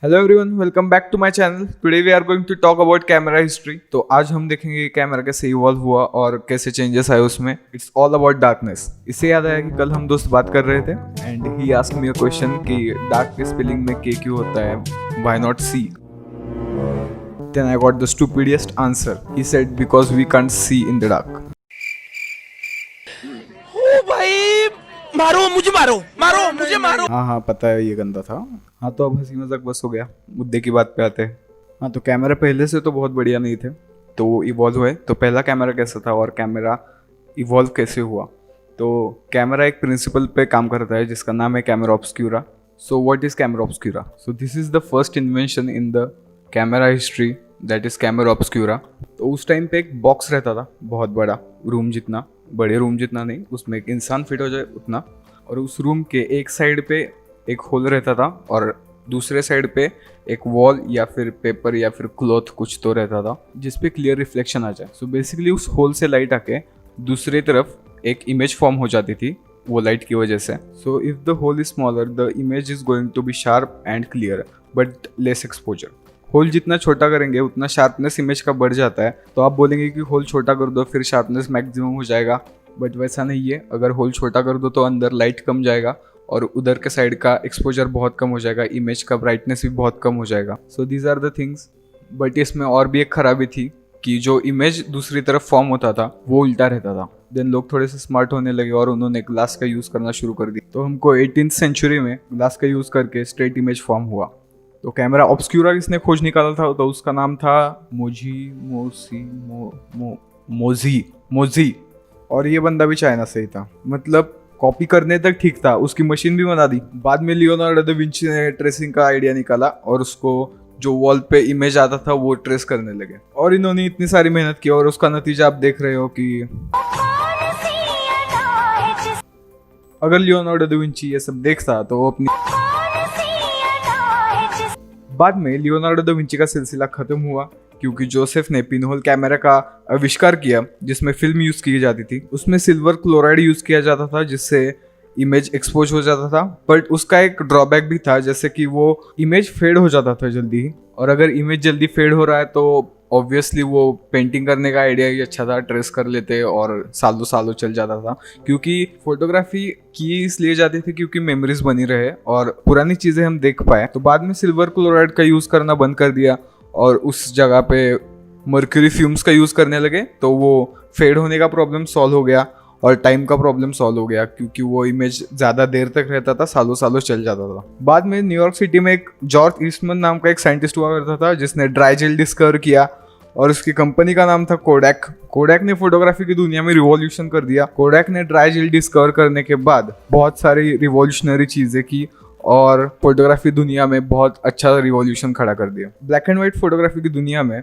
Hello everyone, welcome back to my channel. Today we are going to talk about camera history. तो आज हम देखेंगे camera कैसे evolve हुआ और कैसे चेंजेस आए उसमें। It's all about darkness. इससे याद आया कि कल हम दोस्त बात कर रहे थे and he asked me a question कि डार्क के स्पेलिंग में के क्यों होता है, why not C. Then I got the stupidest answer. He said because we can't see in the dark. ओ भाई, मारो मुझे, मारो। हाँ, पता है ये गंदा था। हाँ, तो अब हंसी मजाक बस हो गया, मुद्दे की बात पे आते हैं। हाँ, तो कैमरा पहले से तो बहुत बढ़िया नहीं थे, तो वो इवॉल्व हुए। तो पहला कैमरा कैसा था और कैमरा इवॉल्व कैसे हुआ। तो कैमरा एक प्रिंसिपल पे काम करता है जिसका नाम है camera obscura. So what is camera obscura? So this is the first invention in the camera history, that is camera obscura. तो उस टाइम पे एक बॉक्स रहता था, बहुत बड़ा रूम जितना, बड़े रूम जितना नहीं, उसमें एक इंसान फिट हो जाए उतना। और उस रूम के एक साइड पे एक होल रहता था और दूसरे साइड पे एक वॉल या फिर पेपर या फिर क्लॉथ कुछ तो रहता था जिसपे क्लियर रिफ्लेक्शन आ जाए। सो बेसिकली उस होल से लाइट आके दूसरी तरफ एक इमेज फॉर्म हो जाती थी वो लाइट की वजह से। So if the hole is smaller the image is going to be sharp and clear but less exposure. Hole जितना छोटा करेंगे उतना शार्पनेस इमेज का बढ़ जाता है। तो आप बोलेंगे कि होल छोटा कर दो फिर शार्पनेस मैक्सिमम हो जाएगा, बट वैसा नहीं है। अगर होल छोटा कर दो तो अंदर लाइट कम जाएगा और उधर के साइड का एक्सपोजर बहुत कम हो जाएगा, इमेज का ब्राइटनेस भी बहुत कम हो जाएगा। So these are the things. But इसमें और भी एक खराबी थी कि जो इमेज दूसरी तरफ फॉर्म होता था वो उल्टा रहता था। देन लोग थोड़े से स्मार्ट होने लगे और उन्होंने ग्लास का यूज़ करना शुरू कर दिया। तो हमको 18th सेंचुरी में ग्लास का यूज़ करके स्ट्रेट इमेज फॉर्म हुआ। तो कैमरा ऑब्सक्यूरा किसने खोज निकाला था? तो उसका नाम था मोजी। और ये बंदा भी चाइना से ही था। मतलब कॉपी करने तक ठीक था, उसकी मशीन भी बना दी। बाद में लियोनार्डो दा विंची ने ट्रेसिंग का आइडिया निकाला और उसको जो वॉल पे इमेज आता था वो ट्रेस करने लगे। और इन्होंने इतनी सारी मेहनत की और उसका नतीजा आप देख रहे हो कि अगर लियोनार्डो दा विंची ये सब देखता तो वो अपनी बाद में लियोनार्डो दा विंची का सिलसिला खत्म हुआ क्योंकि जोसेफ ने पिनहोल कैमरा का आविष्कार किया जिसमें फिल्म यूज की जाती थी। उसमें सिल्वर क्लोराइड यूज किया जाता था जिससे इमेज एक्सपोज हो जाता था। बट उसका एक ड्रॉबैक भी था, जैसे कि वो इमेज फेड हो जाता था जल्दी ही। और अगर इमेज जल्दी फेड हो रहा है तो ऑब्वियसली वो पेंटिंग करने का आइडिया ही अच्छा था, ट्रेस कर लेते और सालों सालों चल जाता था। क्योंकि फोटोग्राफी की इसलिए जाती थी क्योंकि मेमोरीज बनी रहे और पुरानी चीजें हम देख पाए। तो बाद में सिल्वर क्लोराइड का यूज करना बंद कर दिया और उस जगह पे मर्क्यूरी फ्यूम्स का यूज़ करने लगे। तो वो फेड होने का प्रॉब्लम सॉल्व हो गया और टाइम का प्रॉब्लम सॉल्व हो गया क्योंकि वो इमेज ज़्यादा देर तक रहता था, सालों सालों चल जाता था। बाद में न्यूयॉर्क सिटी में एक जॉर्ज ईस्टमैन नाम का एक साइंटिस्ट हुआ करता था जिसने ड्राई जेल डिस्कवर किया और उसकी कंपनी का नाम था कोडैक। कोडैक ने फोटोग्राफी की दुनिया में रिवॉल्यूशन कर दिया। कोडैक ने ड्राई जेल डिस्कवर करने के बाद बहुत सारी रिवॉल्यूशनरी चीज़ें की और फोटोग्राफी दुनिया में बहुत अच्छा रिवॉल्यूशन खड़ा कर दिया। ब्लैक एंड व्हाइट फोटोग्राफी की दुनिया में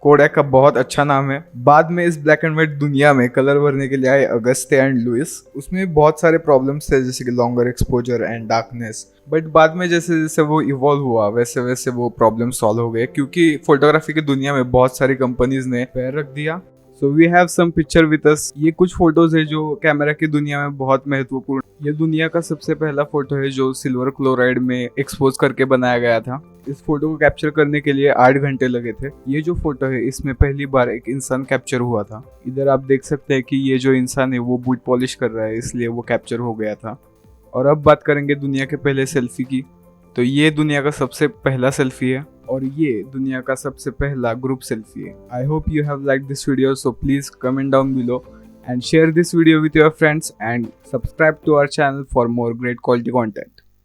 कोडैक का बहुत अच्छा नाम है। बाद में इस ब्लैक एंड व्हाइट दुनिया में कलर भरने के लिए आए अगस्ते एंड लुइस। उसमें बहुत सारे प्रॉब्लम्स थे जैसे कि longer exposure and darkness. But बाद में जैसे जैसे वो इवॉल्व हुआ वैसे वैसे वो प्रॉब्लम सॉल्व हो गए क्योंकि फोटोग्राफी की दुनिया में बहुत सारी कंपनीज ने पैर रख दिया। So we have some picture with us. ये कुछ फोटोज है जो कैमरा की दुनिया में बहुत महत्वपूर्ण। ये दुनिया का सबसे पहला फोटो है जो सिल्वर क्लोराइड में एक्सपोज करके बनाया गया था। इस फोटो को कैप्चर करने के लिए 8 घंटे लगे थे। ये जो फोटो है इसमें पहली बार एक इंसान कैप्चर हुआ था। इधर आप देख सकते हैं कि ये जो इंसान है वो बूट पॉलिश कर रहा है, इसलिए वो कैप्चर हो गया था। और अब बात करेंगे दुनिया के पहले सेल्फी की। तो ये दुनिया का सबसे पहला सेल्फी है और ये दुनिया का सबसे पहला ग्रुप सेल्फी है। I hope you have like this video, so please comment down below and share this video with your friends and subscribe to our channel for more great quality content.